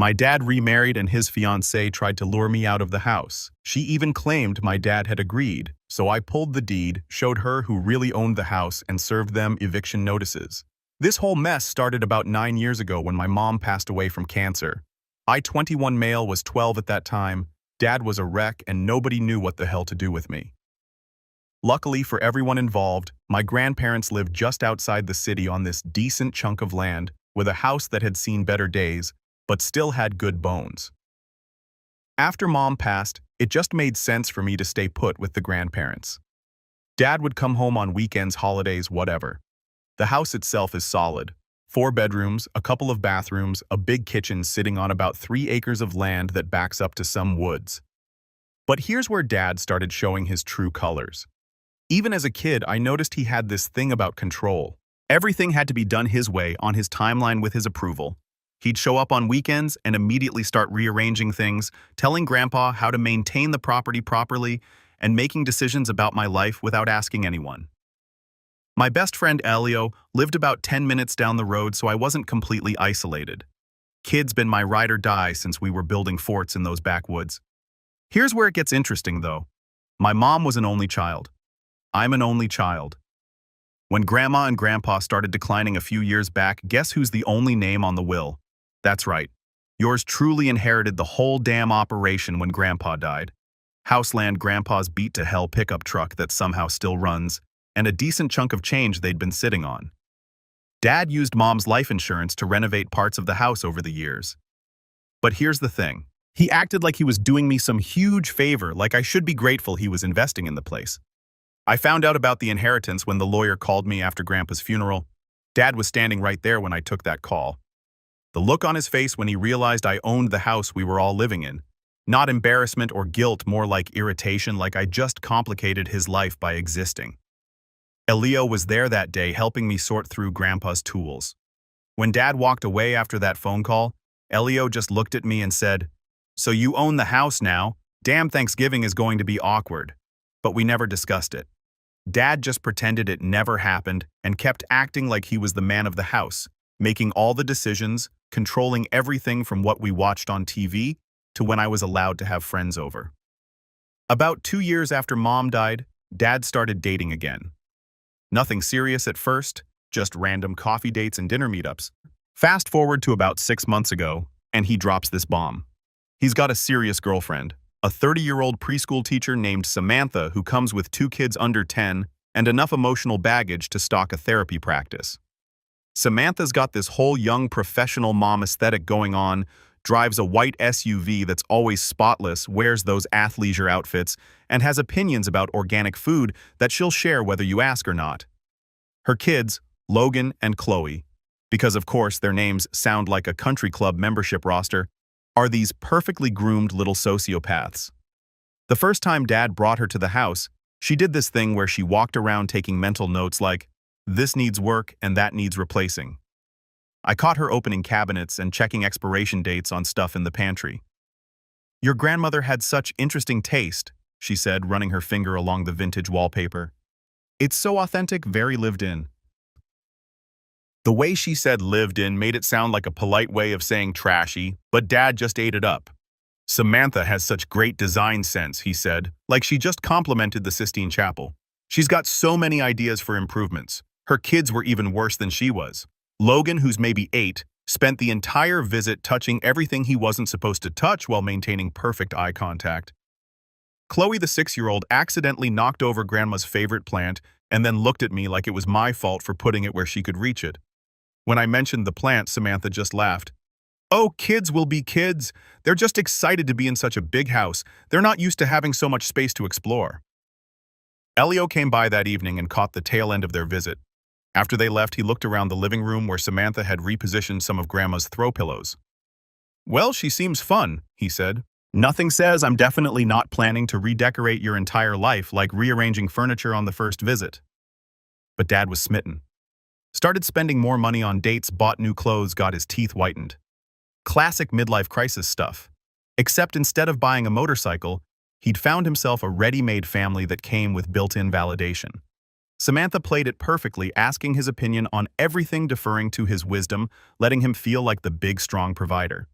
My dad remarried and his fiancée tried to lure me out of the house. She even claimed my dad had agreed, so I pulled the deed, showed her who really owned the house, and served them eviction notices. This whole mess started about 9 years ago when my mom passed away from cancer. I, 21 male, was 12 at that time. Dad was a wreck and nobody knew what the hell to do with me. Luckily for everyone involved, my grandparents lived just outside the city on this decent chunk of land with a house that had seen better days, but still had good bones. After Mom passed, it just made sense for me to stay put with the grandparents. Dad would come home on weekends, holidays, whatever. The house itself is solid. 4 bedrooms, a couple of bathrooms, a big kitchen sitting on about 3 acres of land that backs up to some woods. But here's where Dad started showing his true colors. Even as a kid, I noticed he had this thing about control. Everything had to be done his way, on his timeline with his approval. He'd show up on weekends and immediately start rearranging things, telling Grandpa how to maintain the property properly, and making decisions about my life without asking anyone. My best friend Elio lived about 10 minutes down the road, so I wasn't completely isolated. Kid's been my ride or die since we were building forts in those backwoods. Here's where it gets interesting, though. My mom was an only child. I'm an only child. When Grandma and Grandpa started declining a few years back, guess who's the only name on the will? That's right. Yours truly inherited the whole damn operation when Grandpa died. Houseland Grandpa's beat to hell pickup truck that somehow still runs, and a decent chunk of change they'd been sitting on. Dad used Mom's life insurance to renovate parts of the house over the years. But here's the thing. He acted like he was doing me some huge favor, like I should be grateful he was investing in the place. I found out about the inheritance when the lawyer called me after Grandpa's funeral. Dad was standing right there when I took that call. The look on his face when he realized I owned the house we were all living in. Not embarrassment or guilt, more like irritation, like I just complicated his life by existing. Elio was there that day helping me sort through Grandpa's tools. When Dad walked away after that phone call, Elio just looked at me and said, "So you own the house now? Damn, Thanksgiving is going to be awkward." But we never discussed it. Dad just pretended it never happened and kept acting like he was the man of the house, making all the decisions, controlling everything from what we watched on TV to when I was allowed to have friends over. About 2 years after Mom died, Dad started dating again. Nothing serious at first, just random coffee dates and dinner meetups. Fast forward to about 6 months ago, and he drops this bomb. He's got a serious girlfriend, a 30-year-old preschool teacher named Samantha who comes with 2 kids under 10 and enough emotional baggage to stock a therapy practice. Samantha's got this whole young professional mom aesthetic going on, drives a white SUV that's always spotless, wears those athleisure outfits, and has opinions about organic food that she'll share whether you ask or not. Her kids, Logan and Qley, because of course their names sound like a country club membership roster, are these perfectly groomed little sociopaths. The first time Dad brought her to the house, she did this thing where she walked around taking mental notes like, "This needs work and that needs replacing." I caught her opening cabinets and checking expiration dates on stuff in the pantry. "Your grandmother had such interesting taste," she said, running her finger along the vintage wallpaper. "It's so authentic, very lived in." The way she said lived in made it sound like a polite way of saying trashy, but Dad just ate it up. "Samantha has such great design sense," he said, like she just complimented the Sistine Chapel. "She's got so many ideas for improvements. Her kids were even worse than she was. Logan, who's maybe 8, spent the entire visit touching everything he wasn't supposed to touch while maintaining perfect eye contact. Qley, the 6-year-old, accidentally knocked over Grandma's favorite plant and then looked at me like it was my fault for putting it where she could reach it. When I mentioned the plant, Samantha just laughed. "Oh, kids will be kids. They're just excited to be in such a big house. They're not used to having so much space to explore." Elio came by that evening and caught the tail end of their visit. After they left, he looked around the living room where Samantha had repositioned some of Grandma's throw pillows. "Well, she seems fun," he said. "Nothing says I'm definitely not planning to redecorate your entire life like rearranging furniture on the first visit." But Dad was smitten. Started spending more money on dates, bought new clothes, got his teeth whitened. Classic midlife crisis stuff. Except instead of buying a motorcycle, he'd found himself a ready-made family that came with built-in validation. Samantha played it perfectly, asking his opinion on everything, deferring to his wisdom, letting him feel like the big, strong provider.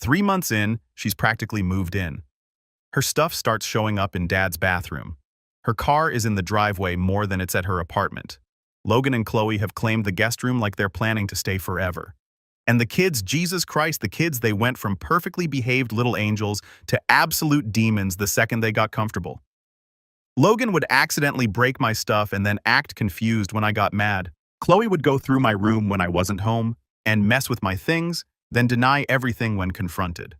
3 months in, she's practically moved in. Her stuff starts showing up in Dad's bathroom. Her car is in the driveway more than it's at her apartment. Logan and Qley have claimed the guest room like they're planning to stay forever. And the kids, Jesus Christ, the kids, they went from perfectly behaved little angels to absolute demons the second they got comfortable. Logan would accidentally break my stuff and then act confused when I got mad. Qley would go through my room when I wasn't home and mess with my things, then deny everything when confronted.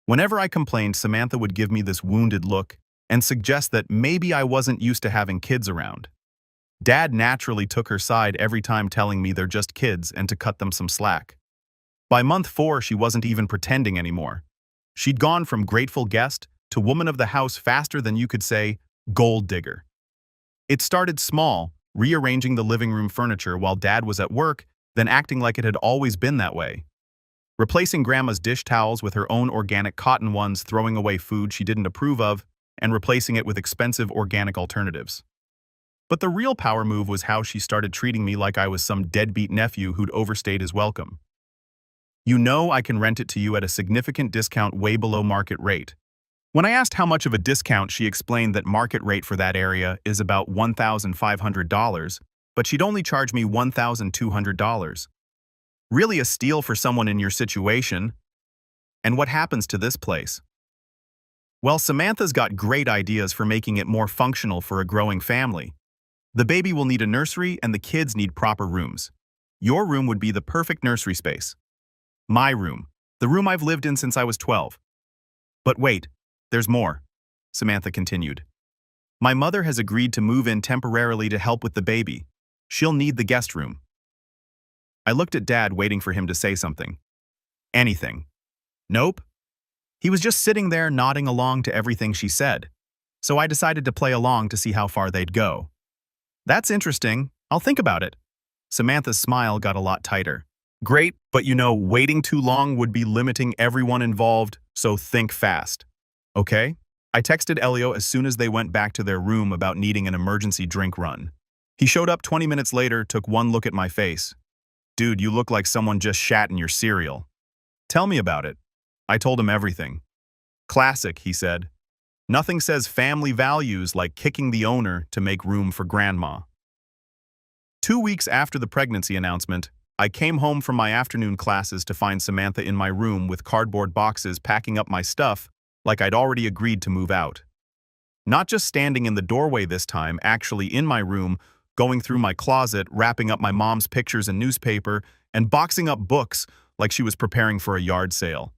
Whenever I complained, Samantha would give me this wounded look and suggest that maybe I wasn't used to having kids around. Dad naturally took her side every time, telling me they're just kids and to cut them some slack. By month 4, she wasn't even pretending anymore. She'd gone from grateful guest to woman of the house faster than you could say gold digger. It started small, rearranging the living room furniture while Dad was at work, then acting like it had always been that way. Replacing Grandma's dish towels with her own organic cotton ones, throwing away food she didn't approve of, and replacing it with expensive organic alternatives. But the real power move was how she started treating me like I was some deadbeat nephew who'd overstayed his welcome. You know, I can rent it to you at a significant discount way below market rate. When I asked how much of a discount, she explained that market rate for that area is about $1,500, but she'd only charge me $1,200. Really a steal for someone in your situation. And what happens to this place? Well, Samantha's got great ideas for making it more functional for a growing family. The baby will need a nursery and the kids need proper rooms. Your room would be the perfect nursery space. My room, the room I've lived in since I was 12. But wait, there's more, Samantha continued. My mother has agreed to move in temporarily to help with the baby. She'll need the guest room. I looked at Dad, waiting for him to say something. Anything. Nope. He was just sitting there nodding along to everything she said. So I decided to play along to see how far they'd go. That's interesting. I'll think about it. Samantha's smile got a lot tighter. Great, but you know, waiting too long would be limiting everyone involved, so think fast. Okay? I texted Elio as soon as they went back to their room about needing an emergency drink run. He showed up 20 minutes later, took one look at my face. Dude, you look like someone just shat in your cereal. Tell me about it. I told him everything. Classic, he said. Nothing says family values like kicking the owner to make room for grandma. 2 weeks after the pregnancy announcement, I came home from my afternoon classes to find Samantha in my room with cardboard boxes packing up my stuff like I'd already agreed to move out. Not just standing in the doorway this time, actually in my room, going through my closet, wrapping up my mom's pictures and newspaper, and boxing up books like she was preparing for a yard sale.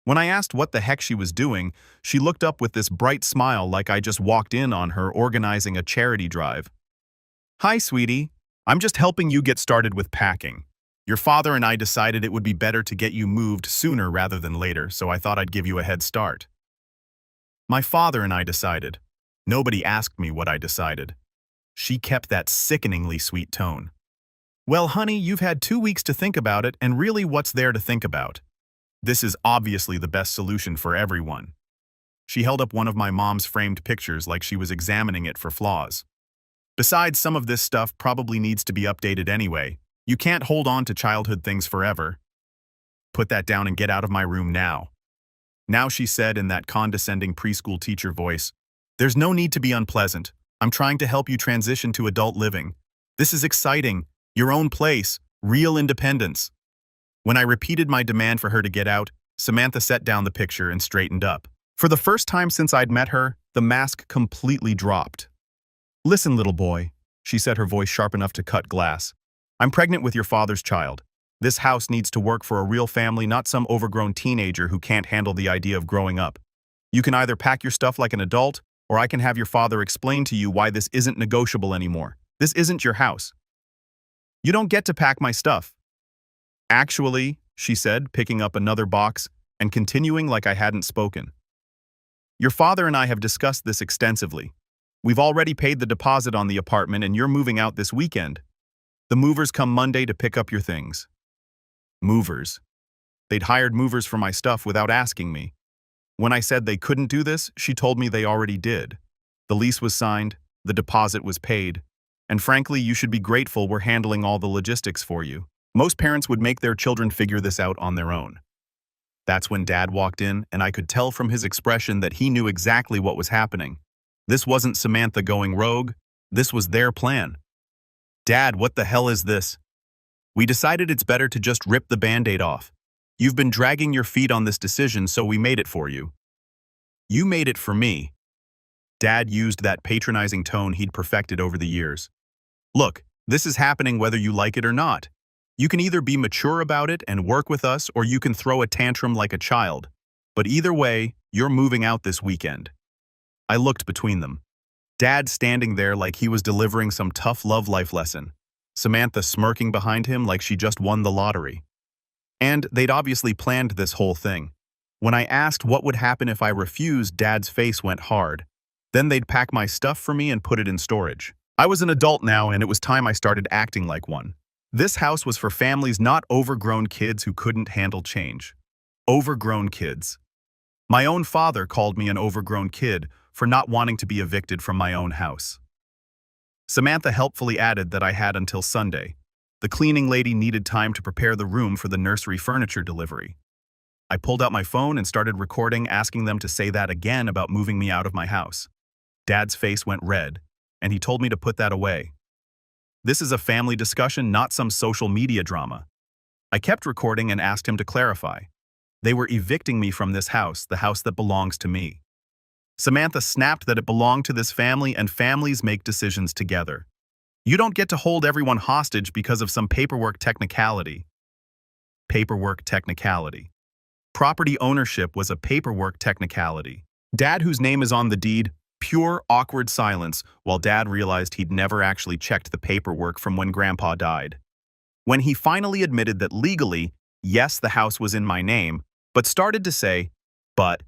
When I asked what the heck she was doing, she looked up with this bright smile like I just walked in on her organizing a charity drive. Hi, sweetie. I'm just helping you get started with packing. Your father and I decided it would be better to get you moved sooner rather than later, so I thought I'd give you a head start. My father and I decided. Nobody asked me what I decided. She kept that sickeningly sweet tone. Well, honey, you've had 2 weeks to think about it, and really what's there to think about? This is obviously the best solution for everyone. She held up one of my mom's framed pictures like she was examining it for flaws. Besides, some of this stuff probably needs to be updated anyway. You can't hold on to childhood things forever. Put that down and get out of my room now. Now, she said in that condescending preschool teacher voice, there's no need to be unpleasant. I'm trying to help you transition to adult living. This is exciting. Your own place. Real independence. When I repeated my demand for her to get out, Samantha set down the picture and straightened up. For the first time since I'd met her, the mask completely dropped. Listen, little boy, she said, her voice sharp enough to cut glass. I'm pregnant with your father's child. This house needs to work for a real family, not some overgrown teenager who can't handle the idea of growing up. You can either pack your stuff like an adult, or I can have your father explain to you why this isn't negotiable anymore. This isn't your house. You don't get to pack my stuff. Actually, she said, picking up another box and continuing like I hadn't spoken. Your father and I have discussed this extensively. We've already paid the deposit on the apartment and you're moving out this weekend. The movers come Monday to pick up your things. Movers. They'd hired movers for my stuff without asking me. When I said they couldn't do this, she told me they already did. The lease was signed, the deposit was paid, and frankly, you should be grateful we're handling all the logistics for you. Most parents would make their children figure this out on their own. That's when Dad walked in, and I could tell from his expression that he knew exactly what was happening. This wasn't Samantha going rogue. This was their plan. "Dad, what the hell is this?" "We decided it's better to just rip the Band-Aid off. You've been dragging your feet on this decision, so we made it for you." "You made it for me." Dad used that patronizing tone he'd perfected over the years. "Look, this is happening whether you like it or not. You can either be mature about it and work with us, or you can throw a tantrum like a child. But either way, you're moving out this weekend." I looked between them. Dad standing there like he was delivering some tough love life lesson. Samantha smirking behind him like she just won the lottery. And they'd obviously planned this whole thing. When I asked what would happen if I refused, Dad's face went hard. Then they'd pack my stuff for me and put it in storage. I was an adult now, and it was time I started acting like one. This house was for families, not overgrown kids who couldn't handle change. Overgrown kids. My own father called me an overgrown kid for not wanting to be evicted from my own house. Samantha helpfully added that I had until Sunday. The cleaning lady needed time to prepare the room for the nursery furniture delivery. I pulled out my phone and started recording, asking them to say that again about moving me out of my house. Dad's face went red, and he told me to put that away. This is a family discussion, not some social media drama. I kept recording and asked him to clarify. They were evicting me from this house, the house that belongs to me. Samantha snapped that it belonged to this family, and families make decisions together. You don't get to hold everyone hostage because of some paperwork technicality. Paperwork technicality. Property ownership was a paperwork technicality. Dad, whose name is on the deed, pure awkward silence while Dad realized he'd never actually checked the paperwork from when Grandpa died. When he finally admitted that legally, yes, the house was in my name, but started to say, "But,"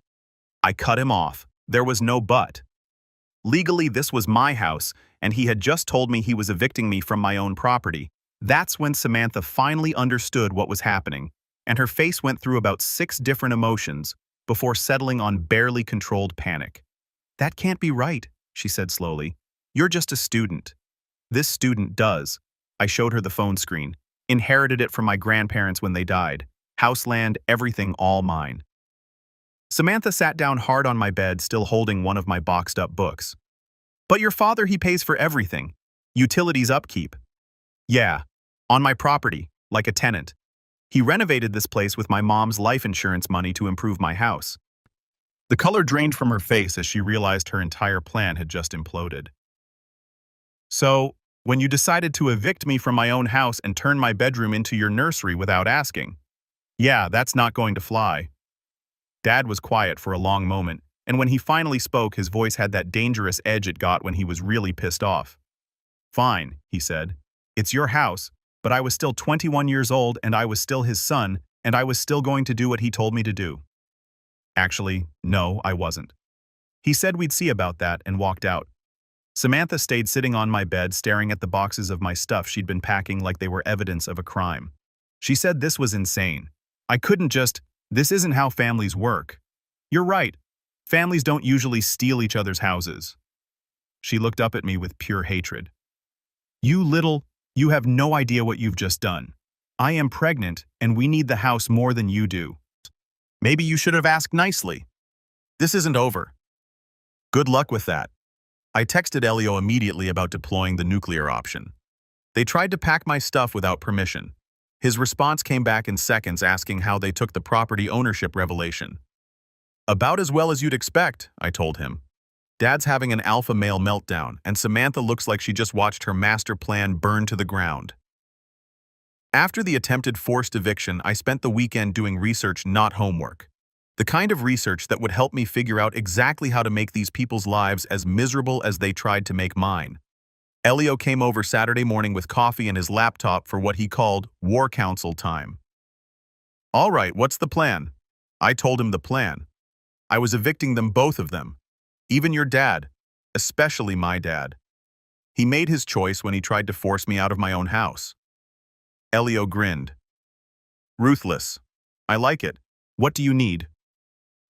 I cut him off. There was no but. Legally, this was my house, and he had just told me he was evicting me from my own property. That's when Samantha finally understood what was happening, and her face went through about 6 different emotions before settling on barely controlled panic. "That can't be right," she said slowly. "You're just a student." "This student does." I showed her the phone screen. "Inherited it from my grandparents when they died. House, land, everything, all mine." Samantha sat down hard on my bed, still holding one of my boxed-up books. "But your father, he pays for everything. Utilities, upkeep." "Yeah, on my property, like a tenant. He renovated this place with my mom's life insurance money to improve my house." The color drained from her face as she realized her entire plan had just imploded. "So, when you decided to evict me from my own house and turn my bedroom into your nursery without asking?" "Yeah, that's not going to fly." Dad was quiet for a long moment, and when he finally spoke, his voice had that dangerous edge it got when he was really pissed off. "Fine," he said. "It's your house, but I was still 21 years old, and I was still his son, and I was still going to do what he told me to do." Actually, no, I wasn't. He said we'd see about that and walked out. Samantha stayed sitting on my bed, staring at the boxes of my stuff she'd been packing like they were evidence of a crime. She said this was insane. I couldn't just, "This isn't how families work." "You're right. Families don't usually steal each other's houses." She looked up at me with pure hatred. You have no idea what you've just done. I am pregnant, and we need the house more than you do." "Maybe you should have asked nicely." "This isn't over." "Good luck with that." I texted Elio immediately about deploying the nuclear option. They tried to pack my stuff without permission. His response came back in seconds, asking how they took the property ownership revelation. "About as well as you'd expect," I told him. "Dad's having an alpha male meltdown, and Samantha looks like she just watched her master plan burn to the ground." After the attempted forced eviction, I spent the weekend doing research, not homework. The kind of research that would help me figure out exactly how to make these people's lives as miserable as they tried to make mine. Elio came over Saturday morning with coffee and his laptop for what he called war council time. "All right, what's the plan?" I told him the plan. I was evicting them, both of them. Even your dad, especially my dad. He made his choice when he tried to force me out of my own house. Elio grinned. "Ruthless. I like it. What do you need?"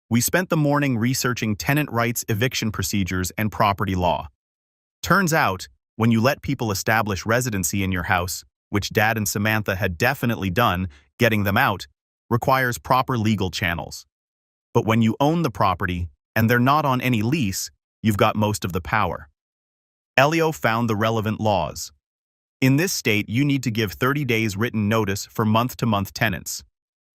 We spent the morning researching tenant rights, eviction procedures, and property law. Turns out, when you let people establish residency in your house, which Dad and Samantha had definitely done, getting them out, requires proper legal channels. But when you own the property, and they're not on any lease, you've got most of the power. Elio found the relevant laws. In this state, you need to give 30 days written notice for month-to-month tenants.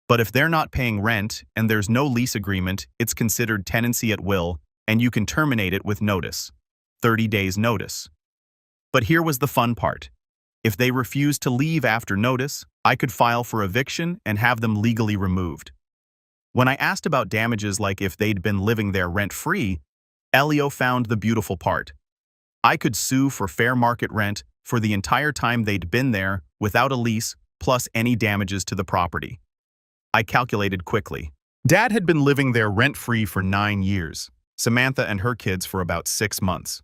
But if they're not paying rent and there's no lease agreement, it's considered tenancy at will, and you can terminate it with notice. 30 days notice. But here was the fun part. If they refused to leave after notice, I could file for eviction and have them legally removed. When I asked about damages like if they'd been living there rent-free, Elio found the beautiful part. I could sue for fair market rent for the entire time they'd been there without a lease, plus any damages to the property. I calculated quickly. Dad had been living there rent-free for 9 years, Samantha and her kids for about 6 months.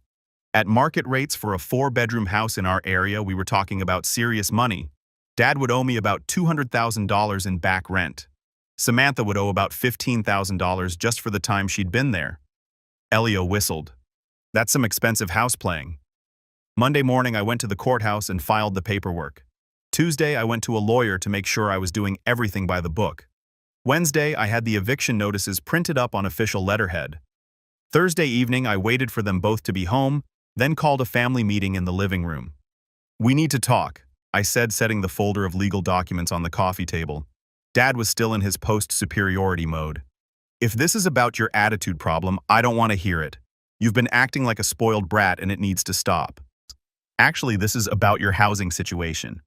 At market rates for a 4-bedroom house in our area, we were talking about serious money. Dad would owe me about $200,000 in back rent. Samantha would owe about $15,000 just for the time she'd been there. Elio whistled. That's some expensive house playing. Monday morning, I went to the courthouse and filed the paperwork. Tuesday, I went to a lawyer to make sure I was doing everything by the book. Wednesday, I had the eviction notices printed up on official letterhead. Thursday evening, I waited for them both to be home, then called a family meeting in the living room. We need to talk, I said, setting the folder of legal documents on the coffee table. Dad was still in his post-superiority mode. If this is about your attitude problem, I don't want to hear it. You've been acting like a spoiled brat and it needs to stop. Actually, this is about your housing situation.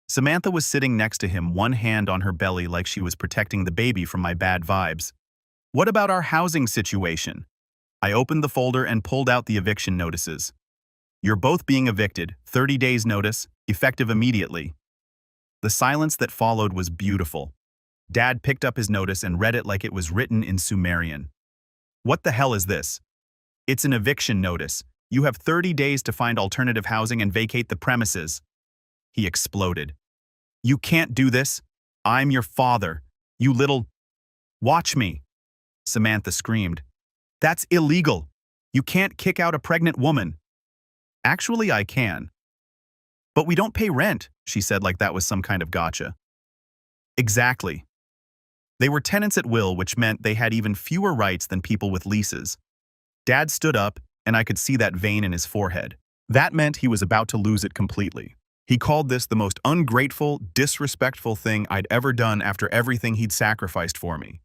Samantha was sitting next to him, one hand on her belly like she was protecting the baby from my bad vibes. What about our housing situation? I opened the folder and pulled out the eviction notices. You're both being evicted, 30 days notice, effective immediately. The silence that followed was beautiful. Dad picked up his notice and read it like it was written in Sumerian. What the hell is this? It's an eviction notice. You have 30 days to find alternative housing and vacate the premises. He exploded. You can't do this. I'm your father. You little... Watch me. Samantha screamed. That's illegal. You can't kick out a pregnant woman. Actually, I can. But we don't pay rent, she said like that was some kind of gotcha. Exactly. They were tenants at will, which meant they had even fewer rights than people with leases. Dad stood up, and I could see that vein in his forehead. That meant he was about to lose it completely. He called this the most ungrateful, disrespectful thing I'd ever done after everything he'd sacrificed for me.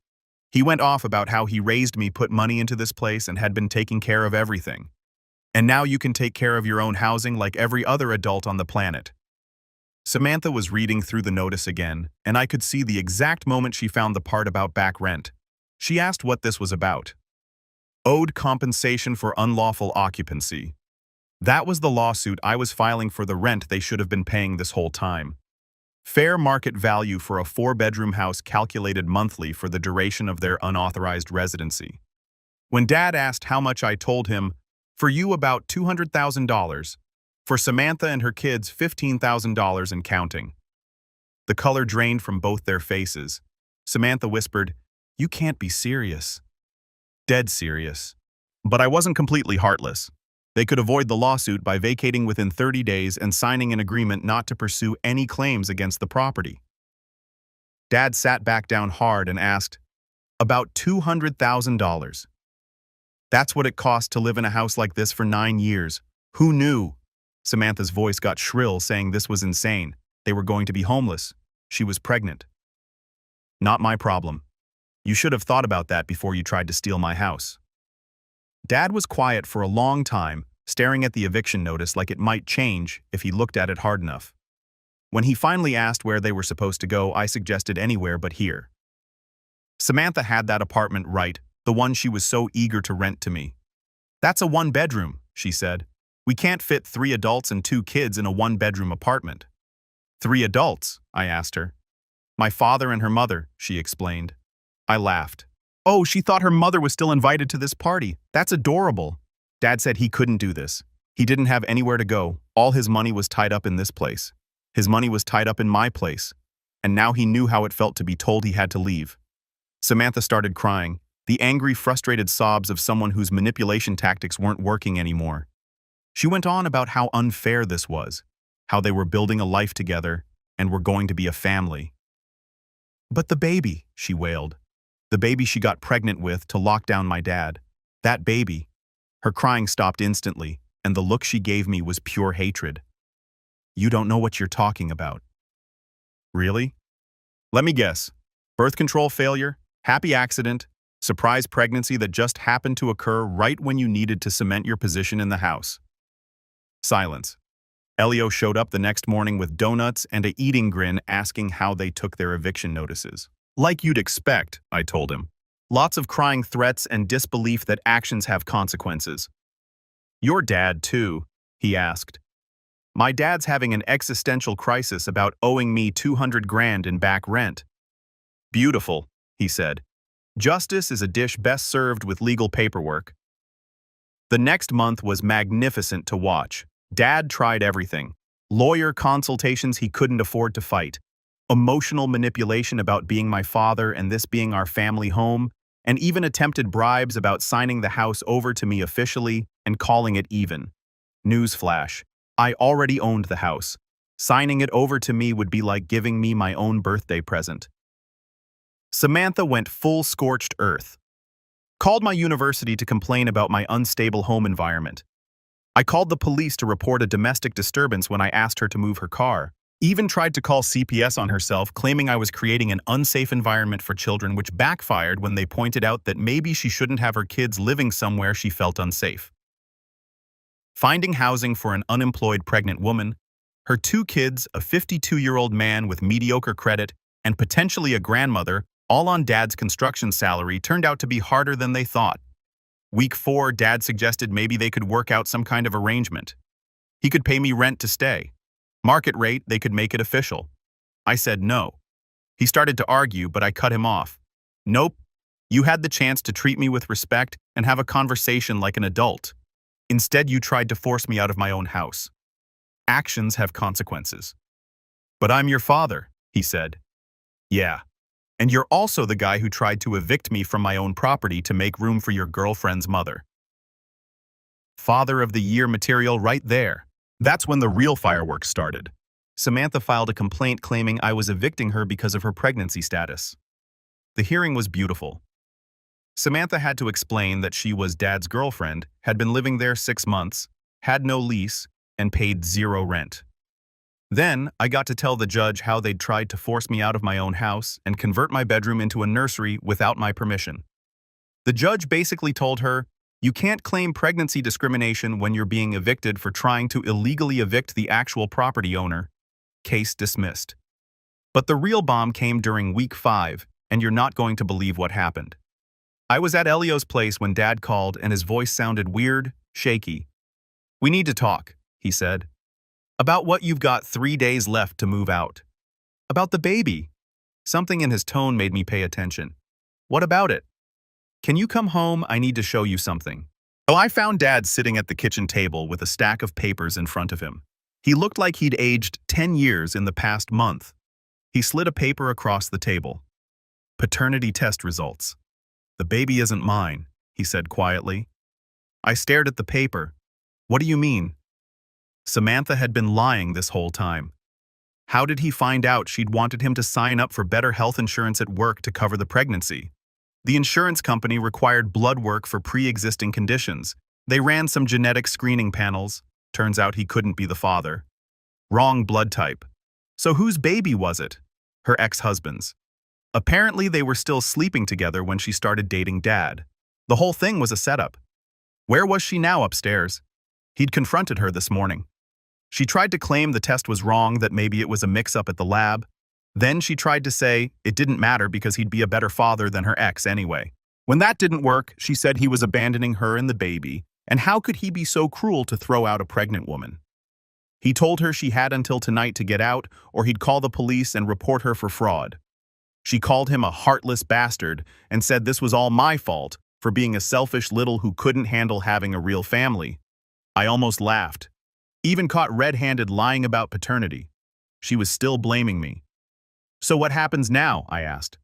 He went off about how he raised me, put money into this place, and had been taking care of everything. And now you can take care of your own housing like every other adult on the planet. Samantha was reading through the notice again, and I could see the exact moment she found the part about back rent. She asked what this was about. Owed compensation for unlawful occupancy. That was the lawsuit I was filing for the rent they should have been paying this whole time. Fair market value for a 4-bedroom house calculated monthly for the duration of their unauthorized residency. When Dad asked how much, I told him, for you about $200,000, for Samantha and her kids $15,000 and counting. The color drained from both their faces. Samantha whispered, "You can't be serious." Dead serious. But I wasn't completely heartless. They could avoid the lawsuit by vacating within 30 days and signing an agreement not to pursue any claims against the property. Dad sat back down hard and asked, "About $200,000. That's what it cost to live in a house like this for 9 years. Who knew?" Samantha's voice got shrill, saying this was insane. They were going to be homeless. She was pregnant. Not my problem. You should have thought about that before you tried to steal my house. Dad was quiet for a long time, staring at the eviction notice like it might change if he looked at it hard enough. When he finally asked where they were supposed to go, I suggested anywhere but here. Samantha had that apartment right, the one she was so eager to rent to me. That's a 1-bedroom, she said. We can't fit 3 adults and 2 kids in a 1-bedroom apartment. 3 adults, I asked her. My father and her mother, she explained. I laughed. Oh, she thought her mother was still invited to this party. That's adorable. Dad said he couldn't do this. He didn't have anywhere to go. All his money was tied up in this place. His money was tied up in my place. And now he knew how it felt to be told he had to leave. Samantha started crying, the angry, frustrated sobs of someone whose manipulation tactics weren't working anymore. She went on about how unfair this was, how they were building a life together and were going to be a family. But the baby, she wailed. The baby she got pregnant with to lock down my dad. That baby. Her crying stopped instantly, and the look she gave me was pure hatred. You don't know what you're talking about. Really? Let me guess. Birth control failure, happy accident, surprise pregnancy that just happened to occur right when you needed to cement your position in the house. Silence. Elio showed up the next morning with donuts and a eating grin asking how they took their eviction notices. Like you'd expect, I told him. Lots of crying threats and disbelief that actions have consequences. Your dad, too, he asked. My dad's having an existential crisis about owing me 200 grand in back rent. Beautiful, he said. Justice is a dish best served with legal paperwork. The next month was magnificent to watch. Dad tried everything. Lawyer consultations he couldn't afford to fight. Emotional manipulation about being my father and this being our family home, and even attempted bribes about signing the house over to me officially and calling it even. Newsflash. I already owned the house. Signing it over to me would be like giving me my own birthday present. Samantha went full scorched earth. Called my university to complain about my unstable home environment. I called the police to report a domestic disturbance when I asked her to move her car. Even tried to call CPS on herself, claiming I was creating an unsafe environment for children, which backfired when they pointed out that maybe she shouldn't have her kids living somewhere she felt unsafe. Finding housing for an unemployed pregnant woman, her 2 kids, a 52-year-old man with mediocre credit, and potentially a grandmother, all on Dad's construction salary, turned out to be harder than they thought. Week 4, Dad suggested maybe they could work out some kind of arrangement. He could pay me rent to stay. Market rate, they could make it official. I said no. He started to argue, but I cut him off. Nope. You had the chance to treat me with respect and have a conversation like an adult. Instead, you tried to force me out of my own house. Actions have consequences. But I'm your father, he said. Yeah. And you're also the guy who tried to evict me from my own property to make room for your girlfriend's mother. Father of the Year material right there. That's when the real fireworks started. Samantha filed a complaint claiming I was evicting her because of her pregnancy status. The hearing was beautiful. Samantha had to explain that she was Dad's girlfriend, had been living there 6 months, had no lease, and paid 0 rent. Then, I got to tell the judge how they'd tried to force me out of my own house and convert my bedroom into a nursery without my permission. The judge basically told her, you can't claim pregnancy discrimination when you're being evicted for trying to illegally evict the actual property owner. Case dismissed. But the real bomb came during week 5, and you're not going to believe what happened. I was at Elio's place when Dad called and his voice sounded weird, shaky. We need to talk, he said. About what you've got 3 days left to move out. About the baby. Something in his tone made me pay attention. What about it? Can you come home? I need to show you something. So I found Dad sitting at the kitchen table with a stack of papers in front of him. He looked like he'd aged 10 years in the past month. He slid a paper across the table. Paternity test results. The baby isn't mine, he said quietly. I stared at the paper. What do you mean? Samantha had been lying this whole time. How did he find out she'd wanted him to sign up for better health insurance at work to cover the pregnancy? The insurance company required blood work for pre-existing conditions. They ran some genetic screening panels. Turns out he couldn't be the father. Wrong blood type. So whose baby was it? Her ex-husband's. Apparently they were still sleeping together when she started dating Dad. The whole thing was a setup. Where was she now? Upstairs. He'd confronted her this morning. She tried to claim the test was wrong, that maybe it was a mix-up at the lab. Then she tried to say it didn't matter because he'd be a better father than her ex anyway. When that didn't work, she said he was abandoning her and the baby, and how could he be so cruel to throw out a pregnant woman? He told her she had until tonight to get out, or he'd call the police and report her for fraud. She called him a heartless bastard and said this was all my fault for being a selfish little who couldn't handle having a real family. I almost laughed. Even caught red-handed lying about paternity. She was still blaming me. So what happens now? I asked.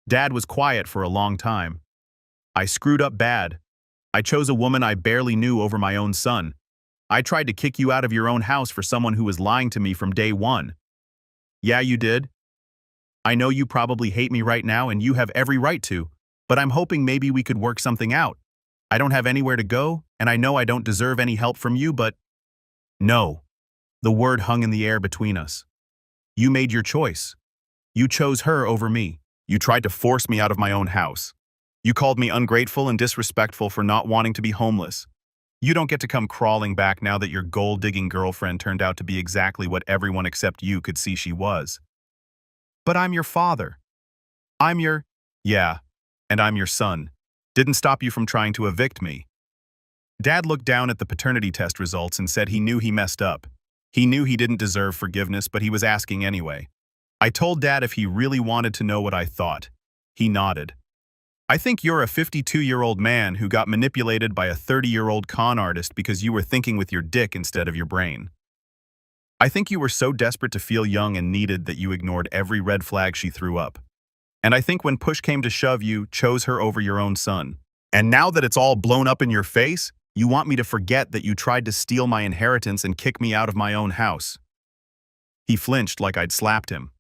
Dad was quiet for a long time. I screwed up bad. I chose a woman I barely knew over my own son. I tried to kick you out of your own house for someone who was lying to me from day one. Yeah, you did. I know you probably hate me right now and you have every right to, but I'm hoping maybe we could work something out. I don't have anywhere to go, and I know I don't deserve any help from you, but… No. The word hung in the air between us. You made your choice. You chose her over me. You tried to force me out of my own house. You called me ungrateful and disrespectful for not wanting to be homeless. You don't get to come crawling back now that your gold-digging girlfriend turned out to be exactly what everyone except you could see she was. But I'm your father. Yeah, and I'm your son. Didn't stop you from trying to evict me. Dad looked down at the paternity test results and said he knew he messed up. He knew he didn't deserve forgiveness, but he was asking anyway. I told Dad if he really wanted to know what I thought. He nodded. I think you're a 52-year-old man who got manipulated by a 30-year-old con artist because you were thinking with your dick instead of your brain. I think you were so desperate to feel young and needed that you ignored every red flag she threw up. And I think when push came to shove, you chose her over your own son. And now that it's all blown up in your face, you want me to forget that you tried to steal my inheritance and kick me out of my own house. He flinched like I'd slapped him.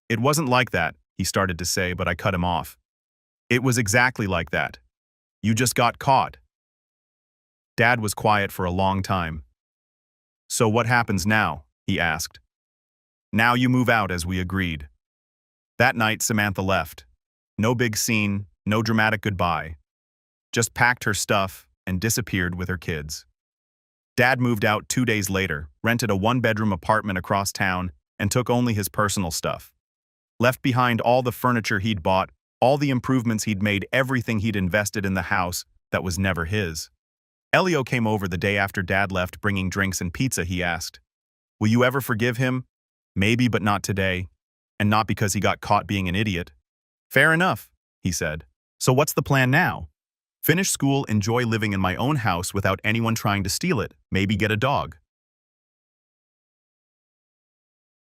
It wasn't like that, he started to say, but I cut him off. It was exactly like that. You just got caught. Dad was quiet for a long time. So what happens now? He asked. Now you move out as we agreed. That night, Samantha left. No big scene, no dramatic goodbye. Just packed her stuff and disappeared with her kids. Dad moved out 2 days later, rented a one-bedroom apartment across town, and took only his personal stuff. Left behind all the furniture he'd bought, all the improvements he'd made, everything he'd invested in the house that was never his. Elio came over the day after Dad left, bringing drinks and pizza. He asked, "Will you ever forgive him?" "Maybe, but not today. And not because he got caught being an idiot." "Fair enough," he said. "So what's the plan now?" "Finish school, enjoy living in my own house without anyone trying to steal it, maybe get a dog."